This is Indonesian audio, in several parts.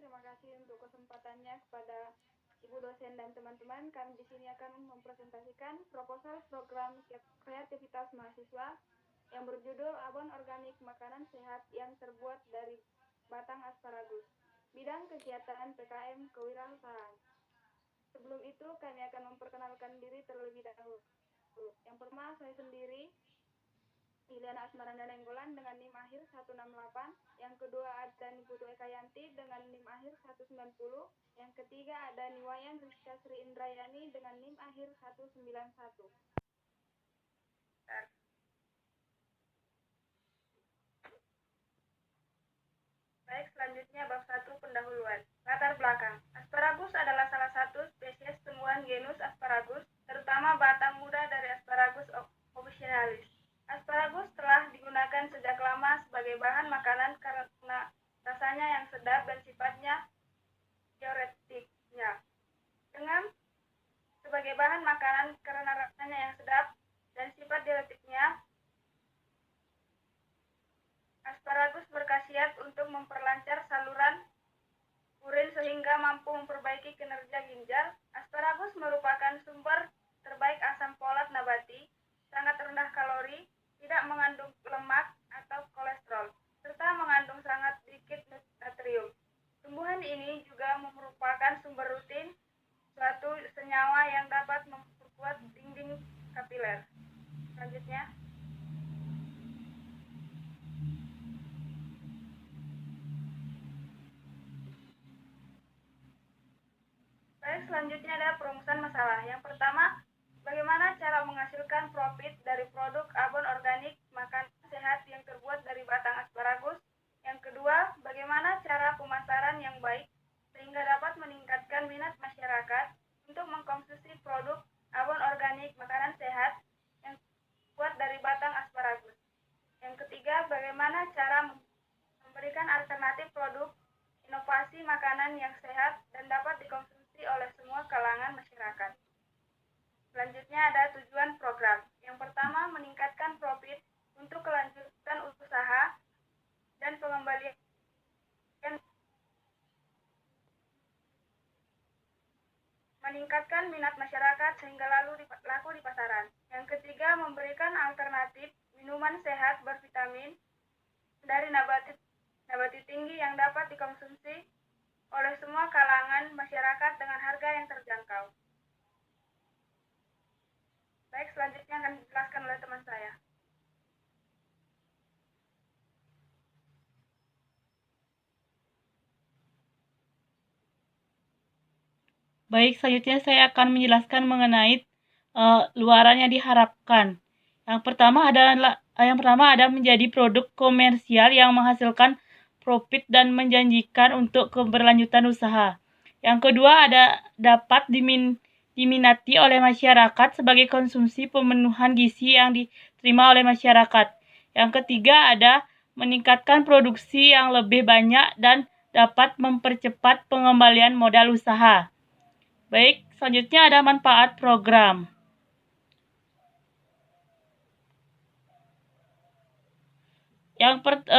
terima kasih untuk kesempatannya kepada Ibu dosen dan teman-teman. Kami di sini akan mempresentasikan proposal program kreativitas mahasiswa yang berjudul Abon Organik Makanan Sehat yang terbuat dari batang asparagus. Bidang kegiatan PKM Kewirausahaan. Sebelum itu, kami akan memperkenalkan diri terlebih dahulu. Yang pertama, saya sendiri, Iliana Asmaranda Nenggolan dengan NIM akhir 168. Yang kedua ada Niputu Ekayanti dengan NIM akhir 190. Yang ketiga ada Niwayan Rizka Sri Indrayani dengan NIM akhir 191. Baik, selanjutnya bab 1 pendahuluan. Latar belakang. Asparagus adalah salah satu spesies tumbuhan genus Asparagus, terutama batang muda dari Asparagus officinalis. Asparagus telah digunakan sejak lama sebagai bahan makanan karena rasanya yang sedap dan sifatnya diuretiknya. Dengan sebagai bahan makanan karena rasanya yang sedap dan sifat diuretiknya, asparagus berkhasiat untuk memperlancar saluran urin sehingga mampu memperbaiki kinerja ginjal. Asparagus merupakan sumber terbaik asam folat nabati, sangat rendah kalori, tidak mengandung lemak atau kolesterol, serta mengandung sangat sedikit natrium. Tumbuhan ini juga merupakan sumber rutin suatu senyawa yang dapat memperkuat dinding kapiler. Selanjutnya, ada perumusan masalah. Yang pertama, bagaimana cara menghasilkan profit dari produk abon organik makanan sehat yang terbuat dari batang asparagus. Yang kedua, bagaimana cara pemasaran yang baik sehingga dapat meningkatkan minat masyarakat untuk mengkonsumsi produk abon organik makanan sehat yang terbuat dari batang asparagus. Yang ketiga, bagaimana cara memberikan alternatif produk inovasi makanan yang sehat dan dapat dikonsumsi oleh semua kalangan masyarakat. Selanjutnya ada tujuan program. Yang pertama, meningkatkan profit untuk kelanjutan usaha dan pengembalian meningkatkan minat masyarakat sehingga laku di pasaran. Yang ketiga, memberikan alternatif minuman sehat bervitamin dari nabati tinggi yang dapat dikonsumsi oleh semua kalangan masyarakat dengan harga yang terjangkau. Baik, selanjutnya akan dijelaskan oleh teman saya. Baik, selanjutnya saya akan menjelaskan mengenai luaran yang diharapkan. Yang pertama ada menjadi produk komersial yang menghasilkan profit dan menjanjikan untuk keberlanjutan usaha. Yang kedua ada dapat diminati oleh masyarakat sebagai konsumsi pemenuhan gizi yang diterima oleh masyarakat. Yang ketiga ada meningkatkan produksi yang lebih banyak dan dapat mempercepat pengembalian modal usaha. Baik, selanjutnya ada manfaat program.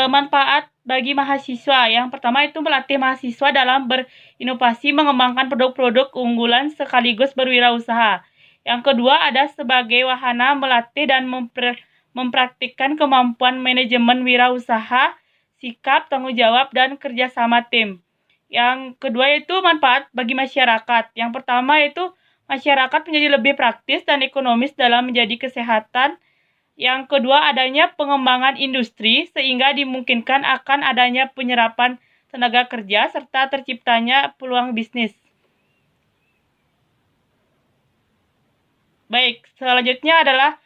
Manfaat bagi mahasiswa. Yang pertama itu melatih mahasiswa dalam berinovasi, mengembangkan produk-produk unggulan sekaligus berwirausaha. Yang kedua ada sebagai wahana melatih dan mempraktikkan kemampuan manajemen wirausaha, sikap, tanggung jawab, dan kerjasama tim. Yang kedua itu manfaat bagi masyarakat. Yang pertama itu masyarakat menjadi lebih praktis dan ekonomis dalam menjadi kesehatan. Yang kedua adanya pengembangan industri sehingga dimungkinkan akan adanya penyerapan tenaga kerja serta terciptanya peluang bisnis. Baik, selanjutnya adalah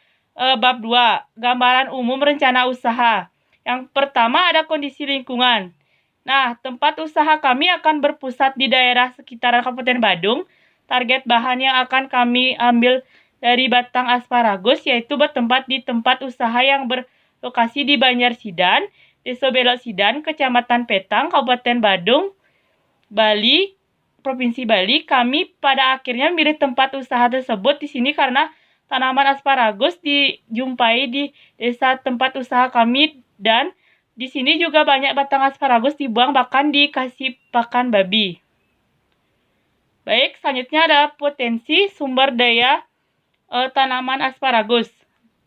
bab 2, gambaran umum rencana usaha. Yang pertama ada kondisi lingkungan. Nah, tempat usaha kami akan berpusat di daerah sekitaran Kabupaten Badung. Target bahan yang akan kami ambil dari batang asparagus yaitu bertempat di tempat usaha yang berlokasi di Banjarsidan, Desa Belok Sidan, Kecamatan Petang, Kabupaten Badung, Bali, Provinsi Bali. Kami pada akhirnya memilih tempat usaha tersebut di sini karena tanaman asparagus dijumpai di desa tempat usaha kami dan Di sini juga banyak batang asparagus dibuang bahkan dikasih pakan babi. Baik, selanjutnya ada potensi sumber daya tanaman asparagus.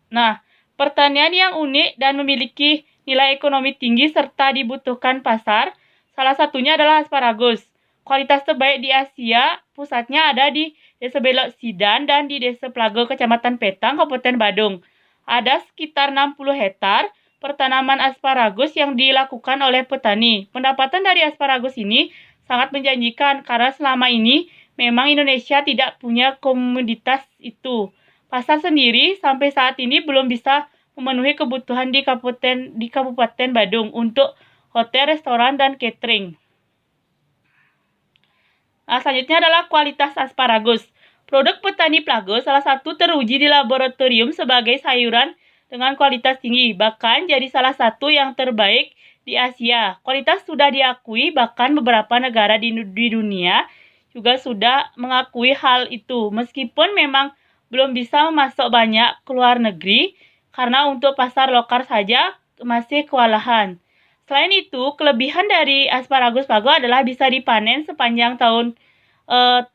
Nah, pertanian yang unik dan memiliki nilai ekonomi tinggi serta dibutuhkan pasar, salah satunya adalah asparagus. Kualitas terbaik di Asia, pusatnya ada di Desa Belok Sidan dan di Desa Plago, Kecamatan Petang, Kabupaten Badung. Ada sekitar 60 hektar pertanaman asparagus yang dilakukan oleh petani. Pendapatan dari asparagus ini sangat menjanjikan karena selama ini memang Indonesia tidak punya komoditas itu. Pasar sendiri sampai saat ini belum bisa memenuhi kebutuhan di Kabupaten Badung untuk hotel, restoran, dan catering. Nah, selanjutnya adalah kualitas asparagus. Produk petani Plago salah satu teruji di laboratorium sebagai sayuran dengan kualitas tinggi, bahkan jadi salah satu yang terbaik di Asia. Kualitas sudah diakui, bahkan beberapa negara di dunia juga sudah mengakui hal itu, meskipun memang belum bisa memasok banyak ke luar negeri, karena untuk pasar lokal saja masih kewalahan. Selain itu, kelebihan dari asparagus Plago adalah bisa dipanen sepanjang tahun 12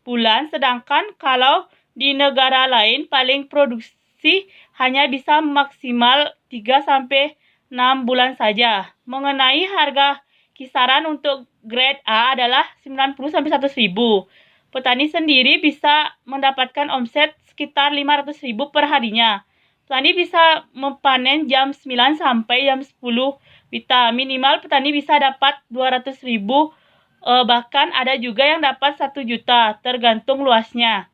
bulan, sedangkan kalau di negara lain paling produksi hanya bisa maksimal 3-6 bulan saja. Mengenai harga kisaran untuk grade A adalah 90-100 ribu. Petani sendiri bisa mendapatkan omset sekitar 500 ribu per harinya. Petani bisa memanen jam 9 sampai jam 10 wita. Minimal petani bisa dapat 200 ribu, bahkan ada juga yang dapat 1 juta, tergantung luasnya.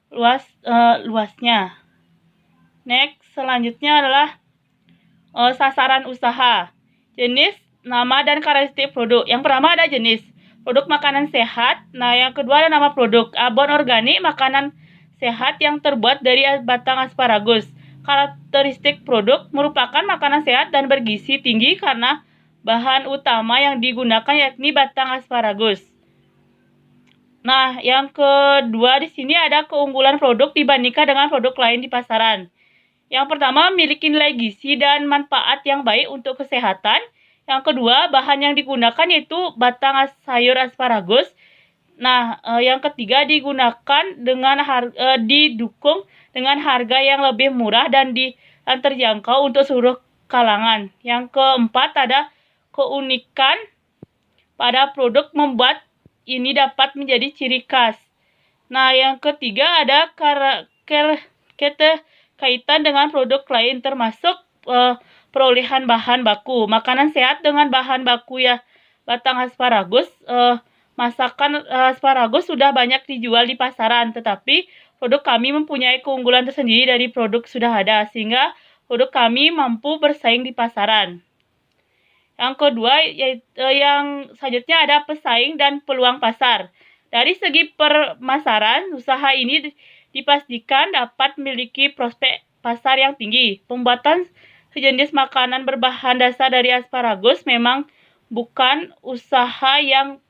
Luasnya. Next, selanjutnya adalah sasaran usaha. Jenis, nama, dan karakteristik produk. Yang pertama ada jenis, produk makanan sehat. Nah, yang kedua ada nama produk, abon organik, makanan sehat yang terbuat dari batang asparagus. Karakteristik produk, merupakan makanan sehat dan bergizi tinggi karena bahan utama yang digunakan yakni batang asparagus. Nah, yang kedua di sini ada keunggulan produk dibandingkan dengan produk lain di pasaran. Yang pertama, memiliki nilai gizi dan manfaat yang baik untuk kesehatan. Yang kedua, bahan yang digunakan yaitu batang sayur asparagus. Nah, yang ketiga, didukung dengan harga yang lebih murah dan terjangkau untuk seluruh kalangan. Yang keempat, ada keunikan pada produk membuat ini dapat menjadi ciri khas. Nah, yang ketiga ada kaitan dengan produk lain termasuk perolehan bahan baku. Makanan sehat dengan bahan baku ya batang asparagus. Masakan asparagus sudah banyak dijual di pasaran, tetapi produk kami mempunyai keunggulan tersendiri dari produk sudah ada, sehingga produk kami mampu bersaing di pasaran. Yang kedua, yang selanjutnya ada pesaing dan peluang pasar. Dari segi pemasaran, usaha ini dipastikan dapat memiliki prospek pasar yang tinggi. Pembuatan sejenis makanan berbahan dasar dari asparagus memang bukan usaha yang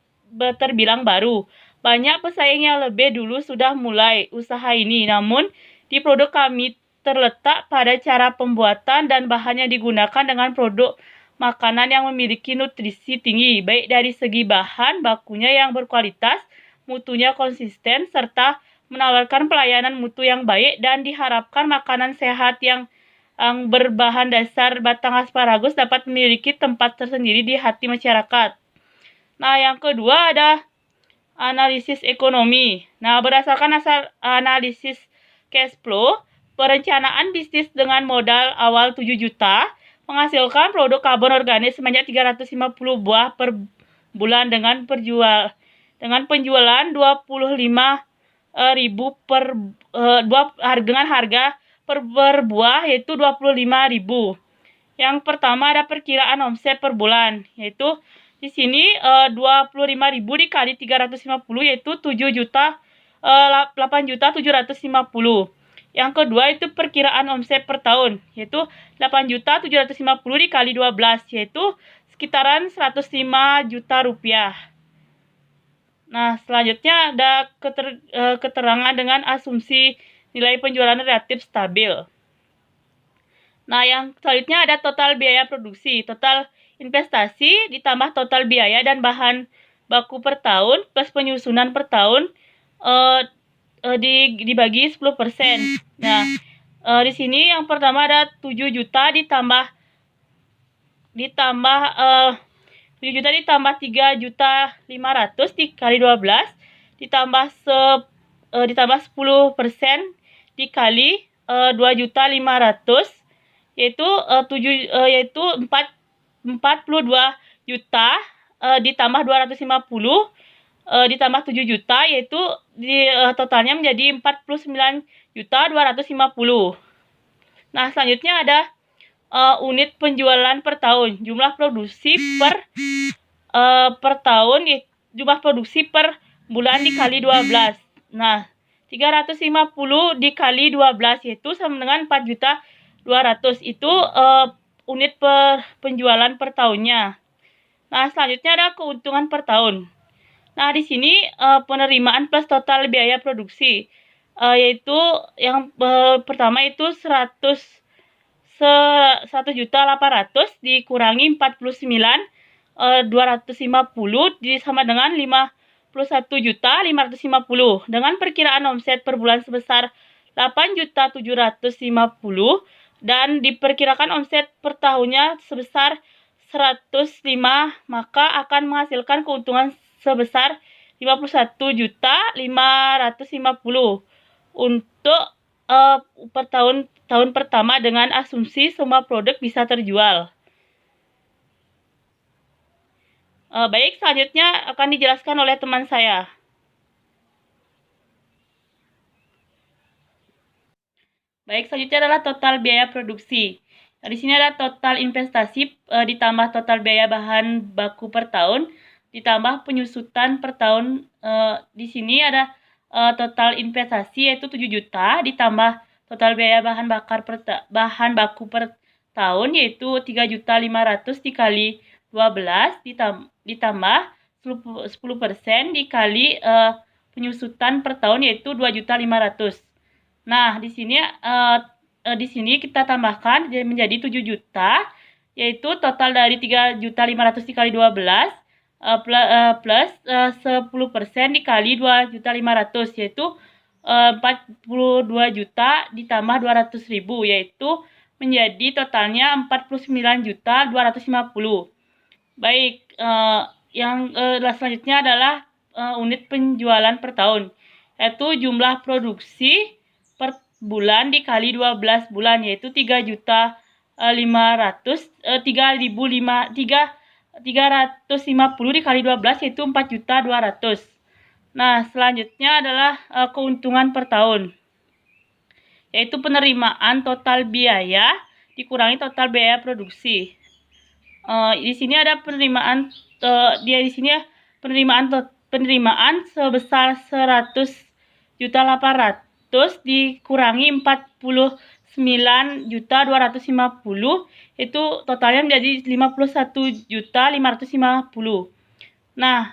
terbilang baru. Banyak pesaing yang lebih dulu sudah mulai usaha ini, namun di produk kami terletak pada cara pembuatan dan bahan yang digunakan dengan produk makanan yang memiliki nutrisi tinggi, baik dari segi bahan bakunya yang berkualitas, mutunya konsisten, serta menawarkan pelayanan mutu yang baik, dan diharapkan makanan sehat yang berbahan dasar batang asparagus dapat memiliki tempat tersendiri di hati masyarakat. Nah, yang kedua ada analisis ekonomi. Nah, berdasarkan analisis cash flow, perencanaan bisnis dengan modal awal 7 juta, menghasilkan produk karbon organik sebanyak 350 buah per bulan dengan penjualan 25.000 dengan harga per buah yaitu 25.000. Yang pertama ada perkiraan omset per bulan, yaitu di sini 25.000 dikali 350 yaitu 8.750. Yang kedua itu perkiraan omset per tahun, yaitu 8.750 dikali 12, yaitu sekitaran 105 juta rupiah. Nah, selanjutnya ada keterangan dengan asumsi nilai penjualan relatif stabil. Nah, yang selanjutnya ada total biaya produksi. Total investasi ditambah total biaya dan bahan baku per tahun plus penyusunan per tahun dibagi 10%. Nah, di sini yang pertama ada 7 juta ditambah 7 juta ditambah 3.500.000 dikali 12 ditambah 10% dikali 2.500.000 yaitu 42 juta ditambah 250 ditambah 7 juta yaitu totalnya menjadi 49.250.000. Nah, selanjutnya ada unit penjualan per tahun. Jumlah produksi per tahun, jumlah produksi per bulan dikali 12. Nah, 350 dikali 12 yaitu sama dengan 4.200.000. Itu unit penjualan per tahunnya. Nah, selanjutnya ada keuntungan per tahun. Nah, di sini penerimaan plus total biaya produksi, yaitu yang pertama itu 100.800.000 dikurangi 49.250 sama dengan 51.550 dengan perkiraan omset per bulan sebesar 8.750 dan diperkirakan omset per tahunnya sebesar 105, maka akan menghasilkan keuntungan sebesar 51.550 untuk per tahun pertama dengan asumsi semua produk bisa terjual. Baik, selanjutnya akan dijelaskan oleh teman saya. Baik, selanjutnya adalah total biaya produksi. Nah, di sini ada total investasi ditambah total biaya bahan baku per tahun ditambah penyusutan per tahun. Di sini ada total investasi yaitu 7 juta ditambah total biaya bahan baku per tahun yaitu 3.500.000 dikali 12 ditambah 10% dikali penyusutan per tahun yaitu 2.500.000. Nah, di sini kita tambahkan menjadi 7 juta, yaitu total dari 3.500.000 dikali 12 plus 10% dikali 2.500.000 yaitu 42 juta ditambah 200.000 yaitu menjadi totalnya 49.250. Baik, yang selanjutnya adalah unit penjualan per tahun, yaitu jumlah produksi per bulan dikali 12 bulan yaitu 350 dikali 12 yaitu 4.200.000. Nah, selanjutnya adalah keuntungan per tahun, yaitu penerimaan total biaya dikurangi total biaya produksi. Di sini ada penerimaan penerimaan sebesar 100.800.000 dikurangi 49.250 itu totalnya menjadi 51.550. Nah,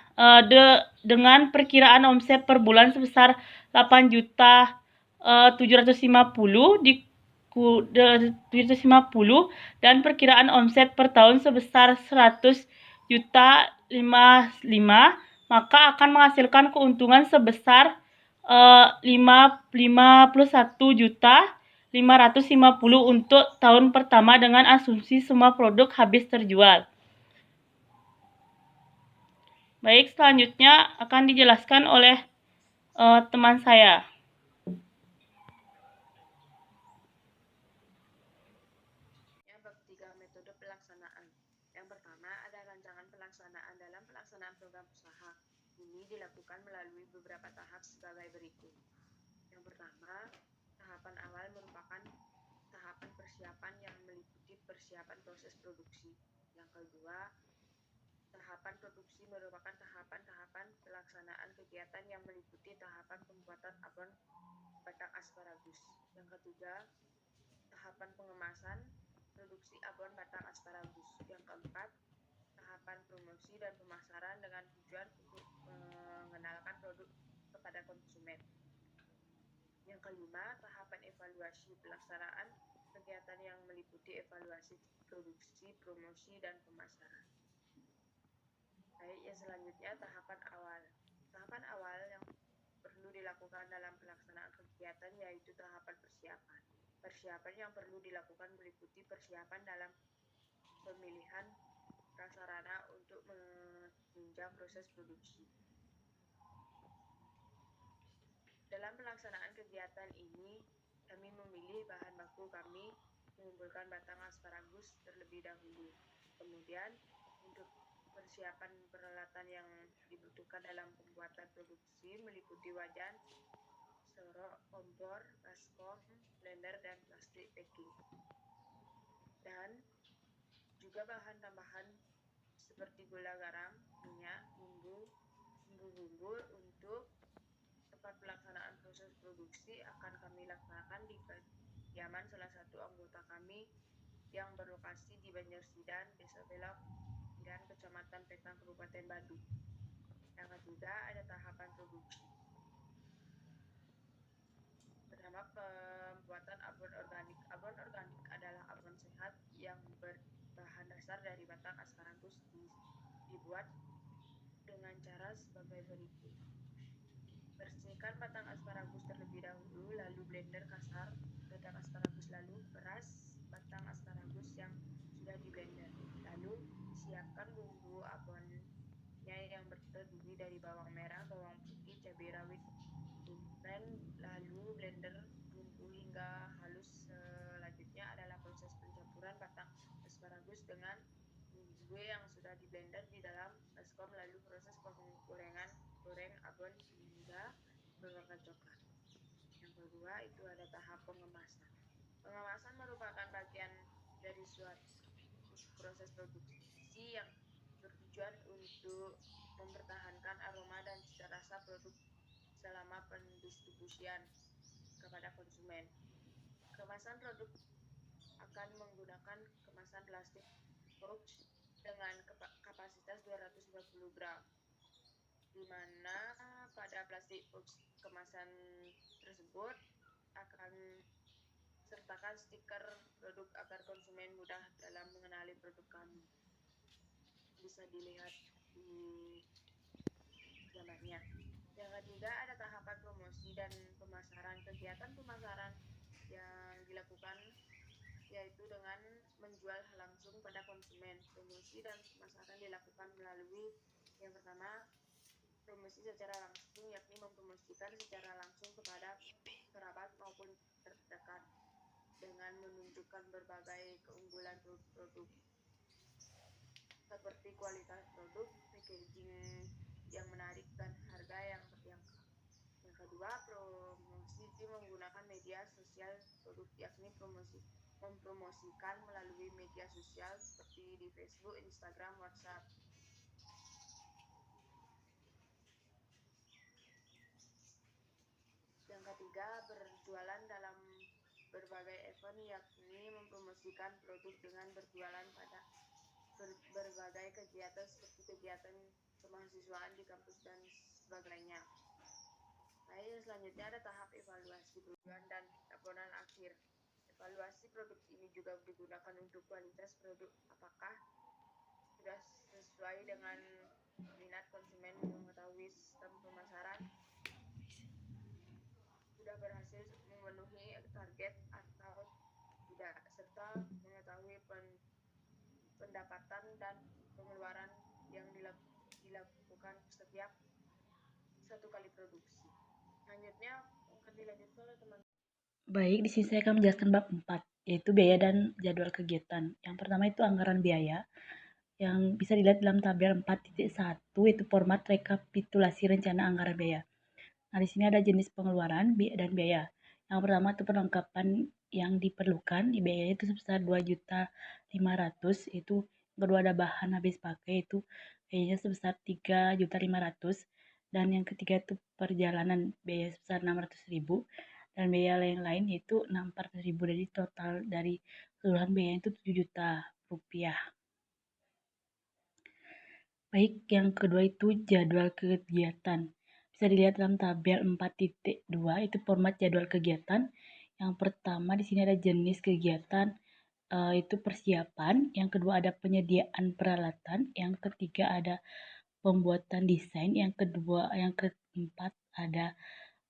dengan perkiraan omset per bulan sebesar 8.750 dan perkiraan omset per tahun sebesar 100.055, maka akan menghasilkan keuntungan sebesar 51.550 untuk tahun pertama dengan asumsi semua produk habis terjual. Baik, selanjutnya akan dijelaskan oleh teman saya. Bab 3 metode pelaksanaan. Yang pertama ada rancangan pelaksanaan dalam pelaksanaan program usaha. Ini dilakukan melalui beberapa tahap sebagai berikut. Yang pertama, tahapan awal merupakan tahapan persiapan yang meliputi persiapan proses produksi. Yang kedua, tahapan produksi merupakan tahapan-tahapan pelaksanaan kegiatan yang meliputi tahapan pembuatan abon batang asparagus. Yang ketiga, tahapan pengemasan produksi abon batang asparagus. Yang keempat, tahapan promosi dan pemasaran dengan tujuan untuk mengenalkan produk kepada konsumen. Yang kelima, tahapan evaluasi pelaksanaan kegiatan yang meliputi evaluasi produksi, promosi, dan pemasaran. Baik, yang selanjutnya tahapan awal. Tahapan awal yang perlu dilakukan dalam pelaksanaan kegiatan yaitu tahapan persiapan. Persiapan yang perlu dilakukan meliputi persiapan dalam pemilihan prasarana untuk menunjang proses produksi. Dalam pelaksanaan kegiatan ini, kami memilih bahan baku. Kami mengumpulkan batang asparagus terlebih dahulu. Kemudian, untuk persiapan peralatan yang dibutuhkan dalam pembuatan produksi meliputi wajan, sorok, kompor, baskom, blender, dan plastik packing. Dan juga bahan tambahan seperti gula, garam, minyak, bumbu-bumbu untuk tempat pelaksanaan proses produksi akan kami laksanakan di kediaman salah satu anggota kami yang berlokasi di Banjarsidan, Desa Belok, dan Kecamatan Petang, Kabupaten Bandung. Yang ketiga, ada tahapan produksi. Pertama, pembuatan abon organik. Abon organik adalah abon sehat yang berbahan dasar dari batang asparagus dibuat dengan cara sebagai berikut. Bersihkan batang asparagus terlebih dahulu, lalu blender kasar batang asparagus, lalu peras batang asparagus yang sudah diblender. Lalu siapkan bumbu abonnya yang terdiri dari bawang merah, bawang putih, cabai rawit, kunyit, lalu blender bumbu hingga halus. Selanjutnya adalah proses pencampuran batang asparagus dengan bumbu yang sudah diblender di dalam baskom, lalu proses goreng abon hingga berwarna coklat. Yang kedua itu ada tahap pengemasan. Pengemasan merupakan bagian dari suatu proses produksi yang bertujuan untuk mempertahankan aroma dan cita rasa produk selama pendistribusian kepada konsumen. Kemasan produk akan menggunakan kemasan plastik pouch dengan kapasitas 250 gram, di mana pada plastik pouch kemasan tersebut akan sertakan stiker produk agar konsumen mudah dalam mengenali produk kami. Bisa dilihat di gambarnya. Yang ketiga ada tahapan promosi dan pemasaran. Kegiatan pemasaran yang dilakukan yaitu dengan menjual langsung pada konsumen. Promosi dan pemasaran dilakukan melalui yang pertama, promosi secara langsung, yakni mempromosikan secara langsung kepada kerabat maupun terdekat dengan menunjukkan berbagai keunggulan produk seperti kualitas produk, packaging yang menarik, dan harga yang terjangkau. Yang kedua, promosi menggunakan media sosial produk, yakni mempromosikan melalui media sosial seperti di Facebook, Instagram, WhatsApp. Yang ketiga, berjualan dalam berbagai event, yakni mempromosikan produk dengan berjualan pada berbagai kegiatan seperti kegiatan kemahasiswaan di kampus dan sebagainya. Lalu selanjutnya ada tahap evaluasi tujuan dan laporan akhir. Evaluasi produk ini juga digunakan untuk kualitas produk, apakah sudah sesuai dengan minat konsumen, mengetahui sistem pemasaran, sudah berhasil memenuhi target atau tidak, serta mengetahui pendapatan dan pengeluaran yang dilakukan setiap satu kali produksi. Selanjutnya akan dilanjutkan oleh teman. Baik, di sini saya akan menjelaskan bab 4, yaitu biaya dan jadwal kegiatan. Yang pertama itu anggaran biaya, yang bisa dilihat dalam tabel 4.1, itu format rekapitulasi rencana anggaran biaya. Nah, di sini ada jenis pengeluaran dan biaya. Yang pertama itu perlengkapan yang diperlukan, biayanya itu sebesar 2.500.000, itu kedua ada bahan habis pakai, itu biayanya sebesar 3.500.000, dan yang ketiga itu perjalanan, biaya sebesar 600.000, dan biaya lain-lain itu 400.000. Jadi total dari keseluruhan biaya itu 7 juta rupiah. Baik, yang kedua itu jadwal kegiatan. Bisa dilihat dalam tabel 4.2 itu format jadwal kegiatan. Yang pertama di sini ada jenis kegiatan, itu persiapan. Yang kedua ada penyediaan peralatan. Yang ketiga ada pembuatan desain. Yang keempat ada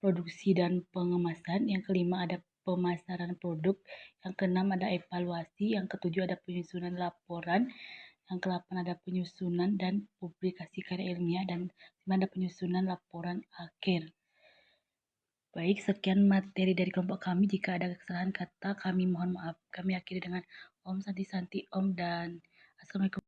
produksi dan pengemasan. Yang kelima ada pemasaran produk. Yang keenam ada evaluasi. Yang ketujuh ada penyusunan laporan. Yang ke-8 ada penyusunan dan publikasi karya ilmiah, dan 9 ada penyusunan laporan akhir. Baik, sekian materi dari kelompok kami. Jika ada kesalahan kata, kami mohon maaf. Kami akhiri dengan Om Santi Santi Om dan Assalamualaikum.